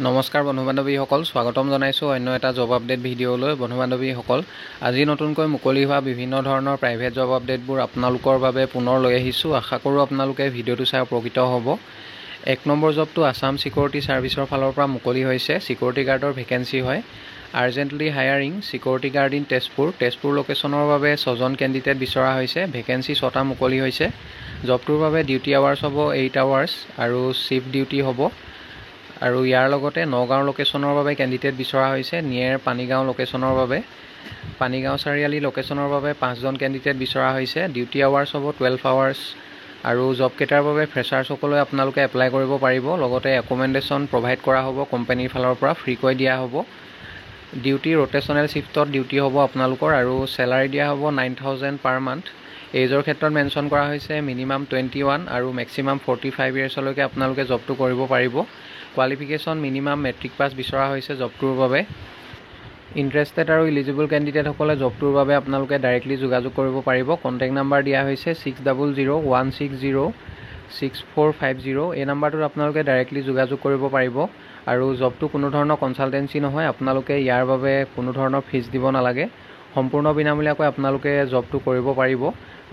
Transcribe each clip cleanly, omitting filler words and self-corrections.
নমস্কাৰ বন্ধু বান্ধৱীসকল, স্বাগতম জনাইছোঁ অন্য এটা জব আপডেট ভিডিঅ'লৈ। বন্ধু বান্ধৱীসকল, আজি নতুনকৈ মুকলি হোৱা বিভিন্ন ধৰণৰ প্ৰাইভেট জব আপডেটবোৰ আপোনালোকৰ বাবে পুনৰ লৈ আহিছোঁ। আশা কৰোঁ আপোনালোকে ভিডিঅ'টো চাই উপকৃত হ'ব। 1 নম্বৰ জবটো আছাম ছিকিউৰিটি ছাৰ্ভিচৰ ফালৰ পৰা মুকলি হৈছে। ছিকিউৰিটি গাৰ্ডৰ ভেকেঞ্চি হয়। Urgently hiring security guard in Tezpur লোকেশ্যনৰ বাবে 6জন কেণ্ডিডেট বিচৰা হৈছে। ভেকেঞ্চি 6টা মুকলি হৈছে। জবটোৰ বাবে ডিউটি আৱাৰ্ছ হ'ব 8 আৱাৰ্ছ আৰু শ্বিফ্ট ডিউটি হ'ব। আৰু ইয়াৰ লগতে নগাঁও লোকেশ্যনৰ বাবে কেণ্ডিডেট বিচৰা হৈছে। নিয়েৰ পানীগাঁও লোকেশ্যনৰ বাবে, পানীগাঁও চাৰিআলি লোকেশ্যনৰ বাবে 5জন কেণ্ডিডেট বিচৰা হৈছে। ডিউটি আৱাৰ্ছ হ'ব 12 আৱাৰ্ছ আৰু জবকেইটাৰ বাবে ফ্ৰেছাৰ্ছসকলে আপোনালোকে এপ্লাই কৰিব পাৰিব। লগতে একমেণ্ডেশ্যন প্ৰভাইড কৰা হ'ব কোম্পানীৰ ফালৰ পৰা, ফ্ৰীকৈ দিয়া হ'ব। ডিউটি ৰোটেশ্যনেল শ্বিফ্টত ডিউটি হ'ব আপোনালোকৰ আৰু চেলাৰী দিয়া হ'ব 9,000 পাৰ মান্থ। এইজৰ ক্ষেত্ৰত মেনশ্যন কৰা হৈছে মিনিমাম 21 আৰু মেক্সিমাম 45 ইয়াৰ্ছলৈকে আপোনালোকে জবটো কৰিব পাৰিব। কোৱালিফিকেশ্যন মিনিমাম মেট্ৰিক পাছ বিচৰা হৈছে জবটোৰ বাবে। ইণ্টাৰেষ্টেড আৰু ইলিজিবল কেণ্ডিডেটসকলে জবটোৰ বাবে আপোনালোকে ডাইৰেক্টলি যোগাযোগ কৰিব পাৰিব। কণ্টেক্ট নাম্বাৰ দিয়া হৈছে 6001606450। এই নাম্বাৰটোত আপোনালোকে ডাইৰেক্টলি যোগাযোগ কৰিব পাৰিব। আৰু জবটো কোনো ধৰণৰ কনচালটেঞ্চি নহয়, আপোনালোকে ইয়াৰ বাবে কোনো ধৰণৰ ফিজ দিব নালাগে। সম্পূৰ্ণ বিনামূলীয়াকৈ আপোনালোকে জবটো কৰিব পাৰিব।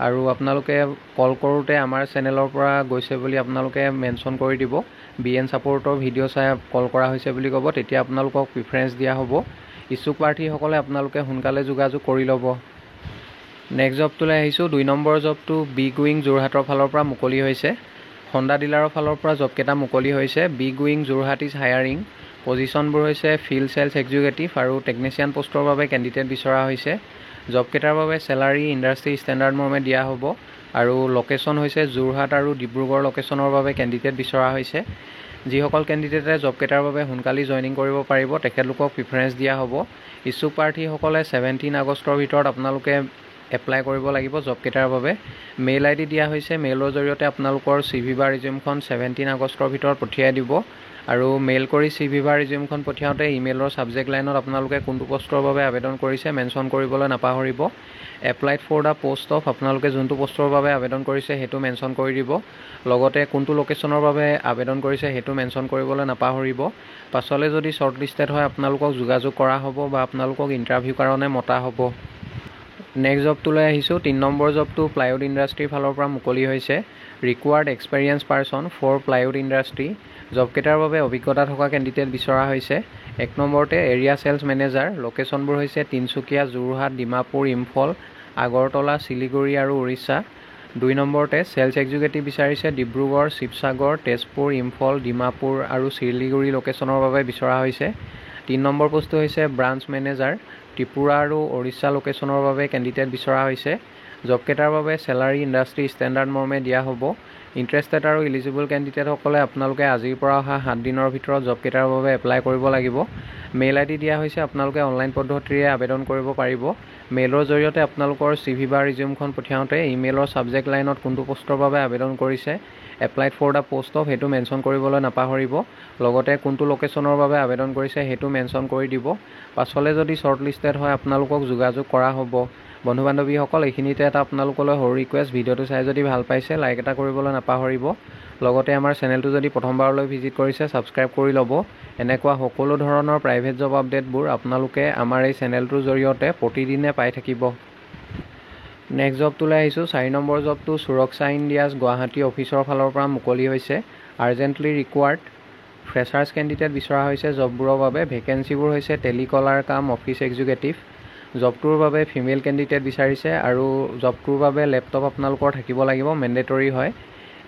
আৰু আপোনালোকে কল কৰোঁতে আমাৰ চেনেলৰ পৰা গৈছে বুলি আপোনালোকে মেনশ্যন কৰি দিব। BN ছাপোৰ্টৰ ভিডিঅ' চাই কল কৰা হৈছে বুলি ক'ব, তেতিয়া আপোনালোকক প্ৰিফাৰেঞ্চ দিয়া হ'ব। ইচ্ছুক প্ৰাৰ্থীসকলে আপোনালোকে সোনকালে যোগাযোগ কৰি ল'ব। নেক্সট জবটোলৈ আহিছোঁ। 2 নম্বৰ জবটো বিগ উইং যোৰহাটৰ ফালৰ পৰা মুকলি হৈছে। হণ্ডা ডিলাৰৰ ফালৰ পৰা জবকেইটা মুকলি হৈছে। Big wing Jorhat is hiring. পজিশ্যনবোৰ হৈছে ফিল্ড ছেলছ এক্সিকিউটিভ আৰু টেকনিচিয়ান পষ্টৰ বাবে কেণ্ডিডেট বিচৰা হৈছে। জবকেইটাৰ বাবে চেলাৰী ইণ্ডাষ্ট্ৰী ষ্টেণ্ডাৰ্ড মৰ্মে দিয়া হ'ব আৰু লোকেশ্যন হৈছে যোৰহাট আৰু ডিব্ৰুগড় লোকেশ্যনৰ বাবে কেণ্ডিডেট বিচৰা হৈছে। যিসকল কেণ্ডিডেটে জবকেইটাৰ বাবে সোনকালে জইনিং কৰিব পাৰিব তেখেতলোকক প্ৰিফাৰেঞ্চ দিয়া হ'ব। ইচ্ছুক প্ৰাৰ্থীসকলে 17 আগষ্টৰ ভিতৰত আপোনালোকে এপ্লাই কৰিব লাগিব জবকেইটাৰ বাবে। মেইল ID দিয়া হৈছে। মেইলৰ জৰিয়তে আপোনালোকৰ CV বা ৰিজিউমখন 17 আগষ্টৰ ভিতৰত পঠিয়াই দিব। আৰু মেইল কৰি CV বা ৰিজিউমখন পঠিয়াওঁতে ইমেইলৰ ছাবজেক্ট লাইনত আপোনালোকে কোনটো পষ্টৰ বাবে আবেদন কৰিছে মেনশ্যন কৰিবলৈ নাপাহৰিব। Applied for the post of, আপোনালোকে যোনটো পষ্টৰ বাবে আবেদন কৰিছে সেইটো মেনশ্যন কৰি দিব। লগতে কোনটো লোকেশ্যনৰ বাবে আবেদন কৰিছে সেইটো মেনশ্যন কৰিবলৈ নাপাহৰিব। পাছলৈ যদি শ্বৰ্ট লিষ্টেড হয় আপোনালোকক যোগাযোগ কৰা হ'ব বা আপোনালোকক ইণ্টাৰভিউ কাৰণে মতা হ'ব। নেক্সট জবটোলৈ আহিছোঁ। 3 নম্বৰ জবটো প্লাইউড ইণ্ডাষ্ট্ৰীৰ ফালৰ পৰা মুকলি হৈছে। Required experience person for plywood industry. জবকেইটাৰ বাবে অভিজ্ঞতা থকা কেণ্ডিডেট বিচৰা হৈছে। 1 নম্বৰতে এৰিয়া ছেলছ মেনেজাৰ। লোকেশ্যনবোৰ হৈছে তিনিচুকীয়া, যোৰহাট, ডিমাপুৰ, ইম্ফল, আগৰতলা, শিলিগুৰি আৰু উৰিষ্যা। 2 নম্বৰতে ছেলছ এক্সিকিউটিভ বিচাৰিছে ডিব্ৰুগড়, শিৱসাগৰ, তেজপুৰ, ইম্ফল, ডিমাপুৰ আৰু শিলিগুৰি লোকেশ্যনৰ বাবে বিচৰা হৈছে। 3 নম্বৰ পোষ্টটো হৈছে ব্ৰাঞ্চ মেনেজাৰ। ত্ৰিপুৰা আৰু উৰিষ্যা লোকেশ্যনৰ বাবে কেণ্ডিডেট বিচৰা হৈছে। জবকেইটাৰ বাবে চেলাৰী ইণ্ডাষ্ট্ৰী ষ্টেণ্ডাৰ্ড মৰ্মে দিয়া হ'ব। ইণ্টাৰেষ্টেড আৰু ইলিজিবল কেণ্ডিডেটসকলে আপোনালোকে আজিৰ পৰা অহা 7 দিনৰ ভিতৰত জবকেইটাৰ বাবে এপ্লাই কৰিব লাগিব। মেইল ID দিয়া হৈছে। আপোনালোকে অনলাইন পদ্ধতিৰে আবেদন কৰিব পাৰিব। মেইলৰ জৰিয়তে আপোনালোকৰ CV বা ৰিজিউমখন পঠিয়াওঁতে ইমেইলৰ ছাবজেক্ট লাইনত কোনটো পষ্টৰ বাবে আবেদন কৰিছে, applied for the post of সেইটো মেনশ্যন কৰিবলৈ নাপাহৰিব। লগতে কোনটো লোকেশ্যনৰ বাবে আবেদন কৰিছে সেইটো মেনশ্যন কৰি দিব। পাছলৈ যদি শ্বৰ্ট লিষ্টেড হয় আপোনালোকক যোগাযোগ কৰা হ'ব। বন্ধু বান্ধৱীসকল, এইখিনিতে এটা আপোনালোকলৈ সৰু ৰিকুৱেষ্ট, ভিডিঅ'টো চাই যদি ভাল পাইছে লাইক এটা কৰিবলৈ নাপাহৰিব। লগতে আমাৰ চেনেলটো যদি প্ৰথমবাৰলৈ ভিজিট কৰিছে ছাবস্ক্ৰাইব কৰি ল'ব। এনেকুৱা সকলো ধৰণৰ প্ৰাইভেট জব আপডেটবোৰ আপোনালোকে আমাৰ এই চেনেলটোৰ জৰিয়তে প্ৰতিদিনে পাই থাকিব। নেক্সট জবটোলৈ আহিছোঁ। 4 নম্বৰ জবটো সুৰক্ষা ইণ্ডিয়াজ গুৱাহাটী অফিচৰ ফালৰ পৰা মুকলি হৈছে। আৰ্জেণ্টলি ৰিকুৱাৰ্ড ফ্ৰেছাৰ্ছ কেণ্ডিডেট বিচৰা হৈছে জববোৰৰ বাবে। ভেকেঞ্চিবোৰ হৈছে টেলিকলাৰ কাম অফিচ এক্সিকিউটিভ। জবটোৰ বাবে ফিমেল কেণ্ডিডেট বিচাৰিছে আৰু জবটোৰ বাবে লেপটপ আপোনালোকৰ থাকিব লাগিব, মেণ্ডেটৰী হয়।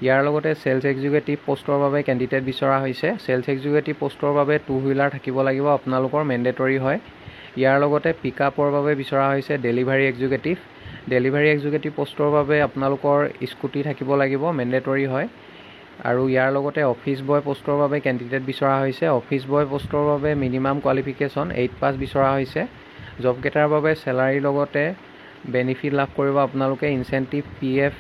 ইয়াৰ লগতে ছেলছ এক্সিকিউটিভ পষ্টৰ বাবে কেণ্ডিডেট বিচৰা হৈছে। ছেলছ এক্সিকিউটিভ পষ্টৰ বাবে 2 হুইলাৰ থাকিব লাগিব আপোনালোকৰ, মেণ্ডেটৰী হয়। ইয়াৰ লগতে পিকআপৰ বাবে বিচৰা হৈছে ডেলিভাৰী এক্সিকিউটিভ। ডেলিভাৰী এক্সিকিউটিভ পষ্টৰ বাবে আপোনালোকৰ স্কুটি থাকিব লাগিব, মেণ্ডেটৰী হয়। আৰু ইয়াৰ লগতে অফিচ বয় পষ্টৰ বাবে কেণ্ডিডেট বিচৰা হৈছে। অফিচ বয় পষ্টৰ বাবে মিনিমাম কোৱালিফিকেশ্যন 8 পাছ বিচৰা হৈছে। জবকেইটাৰ বাবে চেলাৰীৰ লগতে বেনিফিট লাভ কৰিব আপোনালোকে, ইনচেণ্টিভ, PF,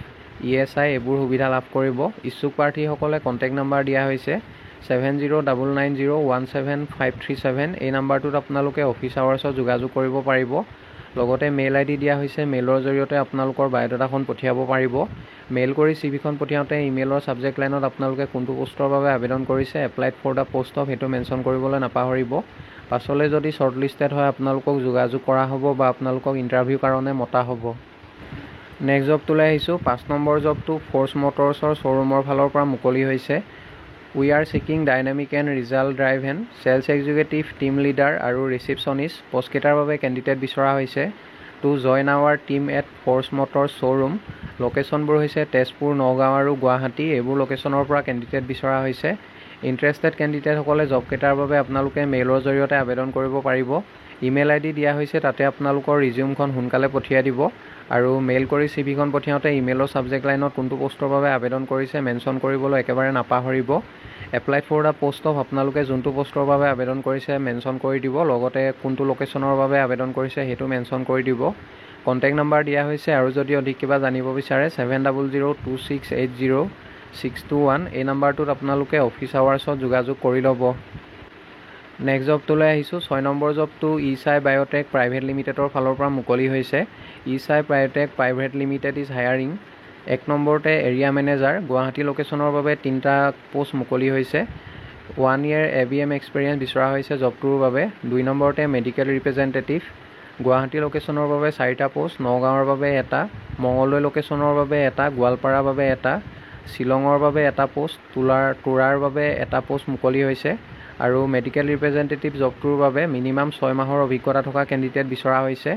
ESI এইবোৰ সুবিধা লাভ কৰিব। ইচ্ছুক প্ৰাৰ্থীসকলে কণ্টেক্ট নাম্বাৰ দিয়া হৈছে 7099017537। এই নাম্বাৰটোত আপোনালোকে অফিচ আৱাৰ্ছত যোগাযোগ কৰিব পাৰিব। লগতে মেইল আইডি দিয়া হৈছে মেইলৰ জৰিয়তে আপোনালোকৰ বায়োডাটাখন পঠিয়াব পাৰিব মেইল কৰি চিভিখন পঠিয়াওঁতে ইমেইলৰ ছাবজেক্ট লাইনত আপোনালোকে কোনটো পোষ্টৰ বাবে আবেদন কৰিছে applied for the post of সেইটো মেনশ্যন কৰিবলৈ নাপাহৰিব পাছলৈ যদি শ্বৰ্টলিষ্টেড হয় আপোনালোকক যোগাযোগ কৰা হ'ব বা আপোনালোকক ইণ্টাৰভিউ কাৰণে মতা হ'ব নেক্সট জবটোলৈ আহিছোঁ 5 নম্বৰ জবটো ফ'ৰ্চ মটৰ্ছৰ শ্ব'ৰুমৰ ফালৰ পৰা মুকলি হৈছে we are seeking dynamic and result driven sales executive team leader আৰু ৰিচিপশ্যনিষ্ট পষ্টকেইটাৰ বাবে কেণ্ডিডেট বিচৰা হৈছে to join our team at Force Motors showroom লোকেশ্যনবোৰ হৈছে তেজপুৰ নগাঁও আৰু গুৱাহাটী এইবোৰ লোকেশ্যনৰ পৰা কেণ্ডিডেট বিচৰা হৈছে ইণ্টাৰেষ্টেড কেণ্ডিডেটসকলে জবকেইটাৰ বাবে আপোনালোকে মেইলৰ জৰিয়তে আবেদন কৰিব পাৰিব ইমেইল আইডি দিয়া হৈছে তাতে আপোনালোকৰ ৰিজিউমখন সোনকালে পঠিয়াই দিব আৰু মেইল কৰি চিভিখন পঠিয়াওঁতে ইমেইলৰ ছাবজেক্ট লাইনত কোনটো পোষ্টৰ বাবে আবেদন কৰিছে মেনশ্যন কৰিবলৈ একেবাৰে নাপাহৰিব applied for the post of আপোনালোকে যোনটো পোষ্টৰ বাবে আবেদন কৰিছে মেনশ্যন কৰি দিব লগতে কোনটো লোকেশ্যনৰ বাবে আবেদন কৰিছে সেইটো মেনশ্যন কৰি দিব কণ্টেক্ট নাম্বাৰ দিয়া হৈছে আৰু যদি অধিক কিবা জানিব বিচাৰে 7002680621 এই নাম্বাৰটোত আপোনালোকে অফিচ আৱাৰ্ছত যোগাযোগ কৰি ল'ব নেক্সট জবটোলৈ আহিছোঁ 6 নম্বৰ জবটো ইচাই বায়'টেক প্ৰাইভেট লিমিটেডৰ ফালৰ পৰা মুকলি হৈছে Isai biotech private limited is hiring 1 নম্বৰতে এৰিয়া মেনেজাৰ গুৱাহাটী লোকেশ্যনৰ বাবে 3টা পোষ্ট মুকলি হৈছে 1 year ABM এক্সপিৰিয়েঞ্চ বিচৰা হৈছে জবটোৰ বাবে 2 নম্বৰতে মেডিকেল ৰিপ্ৰেজেণ্টেটিভ গুৱাহাটী লোকেশ্যনৰ বাবে 4টা পোষ্ট নগাঁৱৰ বাবে এটা মঙলদৈ লোকেশ্যনৰ বাবে এটা গোৱালপাৰাৰ বাবে এটা শ্বিলঙৰ বাবে এটা পোষ্ট তোৰাৰ বাবে এটা পোষ্ট মুকলি হৈছে আৰু মেডিকেল ৰিপ্ৰেজেণ্টেটিভ জবটোৰ বাবে মিনিমাম 6 মাহৰ অভিজ্ঞতা থকা কেণ্ডিডেট বিচৰা হৈছে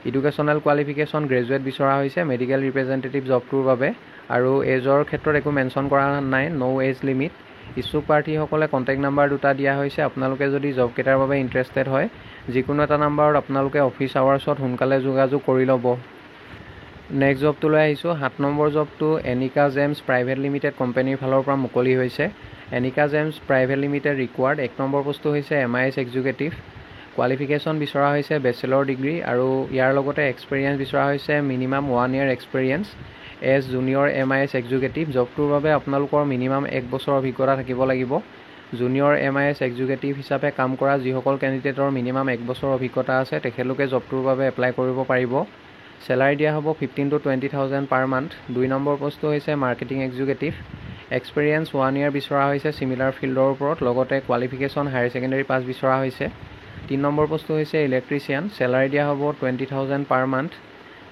এডুকেশ্যনেল কোৱালিফিকেশ্যন গ্ৰেজুৱেট বিচৰা হৈছে মেডিকেল ৰিপ্ৰেজেণ্টেটিভ জবটোৰ বাবে আৰু এজৰ ক্ষেত্ৰত একো মেনশ্যন কৰা নাই ন' এজ লিমিট ইচ্ছুক প্ৰাৰ্থীসকলে কণ্টেক্ট নাম্বাৰ দুটা দিয়া হৈছে আপোনালোকে যদি জবকেইটাৰ বাবে ইণ্টাৰেষ্টেড হয় যিকোনো এটা নাম্বাৰত আপোনালোকে অফিচ আৱাৰ্ছত সোনকালে যোগাযোগ কৰি ল'ব নেক্সট জবটোলৈ আহিছোঁ 7 নম্বৰ জবটো এনিকা জেমছ প্ৰাইভেট লিমিটেড কোম্পানীৰ ফালৰ পৰা মুকলি হৈছে Anika gems private limited required 1 নম্বৰ পোষ্টটো হৈছে MIS এক্সিকিউটিভ কোৱালিফিকেশ্যন বিচৰা হৈছে বেচেলৰ ডিগ্ৰী আৰু ইয়াৰ লগতে এক্সপিৰিয়েঞ্চ বিচৰা হৈছে minimum 1 year experience as junior MIS executive জবটোৰ বাবে আপোনালোকৰ মিনিমাম 1 বছৰ অভিজ্ঞতা থাকিব লাগিব জুনিয়ৰ MIS এক্সিকিউটিভ হিচাপে কাম কৰা যিসকল কেণ্ডিডেটৰ মিনিমাম 1 বছৰ অভিজ্ঞতা আছে তেখেতলোকে জবটোৰ বাবে এপ্লাই কৰিব পাৰিব চেলাৰী দিয়া হ'ব 15 to 20,000 পাৰ মান্থ 2 নম্বৰ পোষ্টটো হৈছে মাৰ্কেটিং এক্সিকিউটিভ এক্সপিৰিয়েঞ্চ 1 year বিচৰা হৈছে চিমিলাৰ ফিল্ডৰ ওপৰত লগতে কোৱালিফিকেশ্যন হায়াৰ ছেকেণ্ডেৰী পাছ বিচৰা হৈছে 3 নম্বৰ পোষ্টটো হৈছে ইলেক্ট্ৰিচিয়ান চেলাৰী দিয়া হ'ব 20,000 পাৰ মান্থ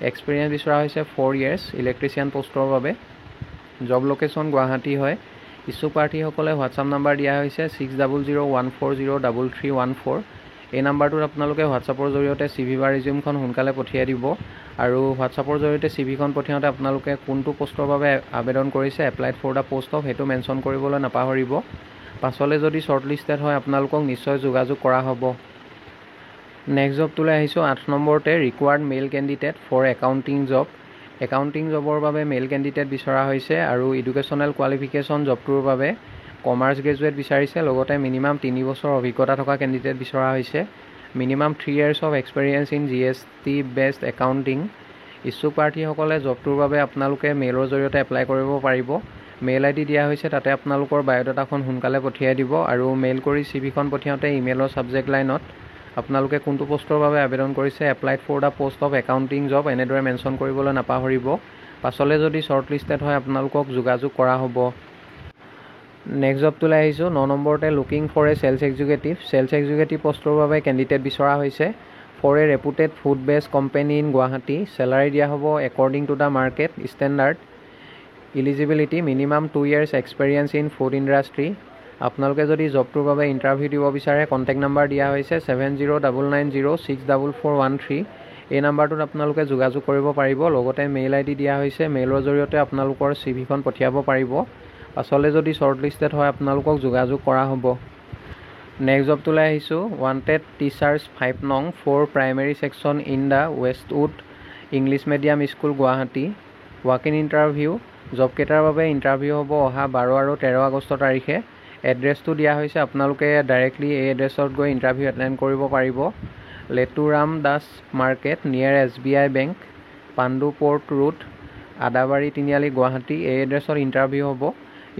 এক্সপিৰিয়েঞ্চ বিচৰা হৈছে 4 years ইলেক্ট্ৰিচিয়ান পোষ্টৰ বাবে জব লোকেশ্যন গুৱাহাটী হয় ইচ্ছুক প্ৰাৰ্থীসকলে হোৱাটছআপ নাম্বাৰ দিয়া হৈছে 6001403314 এই নাম্বাৰটোত আপোনালোকে হোৱাটছআপৰ জৰিয়তে CV বা ৰিজিউমখন সোনকালে পঠিয়াই দিব আৰু হোৱাটছআপৰ জৰিয়তে CVখন পঠিয়াওঁতে আপোনালোকে কোনটো পোষ্টৰ বাবে আবেদন কৰিছে applied for the post of সেইটো মেনশ্যন কৰিবলৈ নাপাহৰিব পাছলৈ যদি শ্বৰ্টলিষ্টেড হয় আপোনালোকক নিশ্চয় যোগাযোগ কৰা হ'ব নেক্সট জবটোলৈ আহিছোঁ 8 নম্বৰতে required male candidate for accounting জবৰ বাবে মেইল কেণ্ডিডেট বিচৰা হৈছে আৰু এডুকেশ্যনেল কোৱালিফিকেশ্যন জবটোৰ বাবে কমাৰ্চ গ্ৰেজুৱেট বিচাৰিছে লগতে মিনিমাম 3 বছৰ অভিজ্ঞতা থকা কেণ্ডিডেট বিচৰা হৈছে minimum 3 years of experience in GST based accounting ইচ্ছুক প্ৰাৰ্থীসকলে জবটোৰ বাবে আপোনালোকে মেইলৰ জৰিয়তে এপ্লাই কৰিব পাৰিব মেইল আইডি দিয়া হৈছে তাতে আপোনালোকৰ বায়োডাটাখন সোনকালে পঠিয়াই দিব আৰু মেইল কৰি CVখন পঠিয়াওঁতে ইমেইলৰ ছাবজেক্ট লাইনত আপোনালোকে কোনটো পোষ্টৰ বাবে আবেদন কৰিছে applied for the post of accounting job এনেদৰে মেনশ্যন কৰিবলৈ নাপাহৰিব পাছলৈ যদি শ্বৰ্টলিষ্টেড হয় আপোনালোকক যোগাযোগ কৰা হ'ব নেক্সট জবটোলৈ আহিছোঁ 9 নম্বৰতে looking for a sales executive পোষ্টৰ বাবে কেণ্ডিডেট বিচৰা হৈছে for a reputed food base company in Guwahati salary দিয়া হ'ব according to the market standard eligibility minimum 2 years experience in food industry আপোনালোকে যদি জবটোৰ বাবে ইণ্টাৰভিউ দিব বিচাৰে কণ্টেক্ট নাম্বাৰ দিয়া হৈছে 7099064413 এই নাম্বাৰটোত আপোনালোকে যোগাযোগ কৰিব পাৰিব লগতে মেইল আইডি দিয়া হৈছে মেইলৰ জৰিয়তে আপোনালোকৰ CVখন পঠিয়াব পাৰিব পাছলৈ যদি শ্বৰ্টলিষ্টেড হয় আপোনালোকক যোগাযোগ কৰা হ'ব নেক্সট জবটোলৈ আহিছোঁ ৱান্টেড টিচাৰ্ছ 5 নং for primary section in the Westwood English medium school Guwahati walk in interview জবকেইটাৰ বাবে ইণ্টাৰভিউ হ'ব অহা 12 আৰু 13 আগষ্ট তাৰিখে এড্ৰেছটো দিয়া হৈছে আপোনালোকে ডাইৰেক্টলি এই এড্ৰেছত গৈ ইণ্টাৰভিউ এটেণ্ড কৰিব পাৰিব Leturam Das market near SBI bank Pandu port road Adabari Tiniali Guwahati এই এড্ৰেছত ইণ্টাৰভিউ হ'ব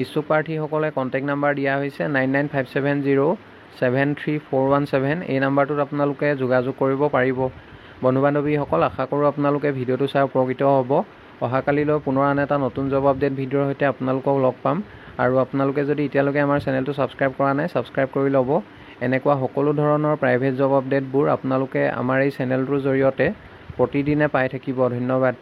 ইচ্ছুক প্ৰাৰ্থীসকলে কণ্টেক্ট নাম্বাৰ দিয়া হৈছে 9957073417 এই নাম্বাৰটোত আপোনালোকে যোগাযোগ কৰিব পাৰিব বন্ধু বান্ধৱীসকল, আশা কৰোঁ আপোনালোকে ভিডিঅ'টো চাই উপকৃত হ'ব। অহাকালিলৈ পুনৰ আন এটা নতুন জব আপডেট ভিডিঅ'ৰ সৈতে আপোনালোকক লগ পাম। আৰু আপোনালোকে যদি এতিয়ালৈকে আমাৰ চেনেলটো ছাবস্ক্ৰাইব কৰা নাই, ছাবস্ক্ৰাইব কৰি ল'ব। এনেকুৱা সকলো ধৰণৰ প্ৰাইভেট জব আপডেটবোৰ আপোনালোকে আমাৰ এই চেনেলটোৰ জৰিয়তে প্ৰতিদিনে পাই থাকিব। ধন্যবাদ।